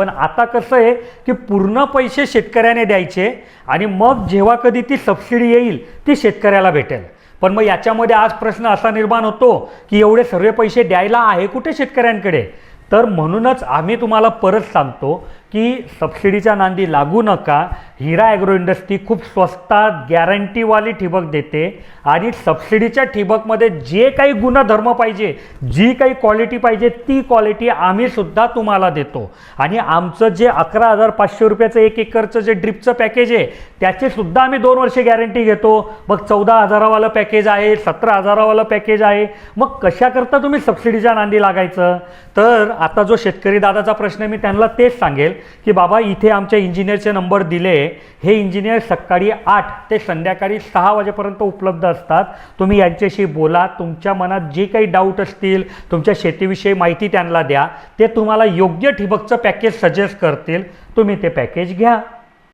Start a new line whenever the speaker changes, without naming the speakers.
पण आता कसं आहे की पूर्ण पैसे शेतकऱ्याने द्यायचे आणि मग जेव्हा कधी ती सबसिडी येईल ती शेतकऱ्याला भेटेल। पण मग याच्यामध्ये आज प्रश्न असा निर्माण होतो की एवढे सर्व पैसे द्यायला आहे कुठे शेतकऱ्यांकडे। तर म्हणूनच आम्ही तुम्हाला परत सांगतो की सबसिडीच्या नांदी लागू नका। हिरा ॲग्रो इंडस्ट्री खूप स्वस्तात गॅरंटीवाली ठिबक देते आणि सबसिडीच्या ठिबकमध्ये जे काही गुणधर्म पाहिजे, जी काही क्वालिटी पाहिजे ती क्वालिटी आम्ही सुद्धा तुम्हाला देतो। आणि आमचं जे 11,500 रुपयाचं 1 एकरचं जे ड्रिपचं पॅकेज आहे त्याचे सुद्धा आम्ही 2 वर्षे गॅरंटी घेतो। मग 14,000वालं पॅकेज आहे, 17,000वालं पॅकेज आहे, मग कशाकरता तुम्ही सबसिडीच्या नांदी लागायचं। तर आता जो शेतकरी दादाचा प्रश्न मी त्यांना तेच सांगेल की बाबा इथे आमच्या इंजिनियरचे नंबर दिले, हे इंजिनियर सकाळी 8 ते संध्याकाळी 6 वाजेपर्यंत उपलब्ध असतात। तुम्ही यांच्याशी बोला, तुमच्या मनात जे काही डाऊट असतील, तुमच्या शेतीविषयी माहिती त्यांना द्या, ते तुम्हाला योग्य ठिबकचं पॅकेज सजेस्ट करतील, तुम्ही ते पॅकेज घ्या।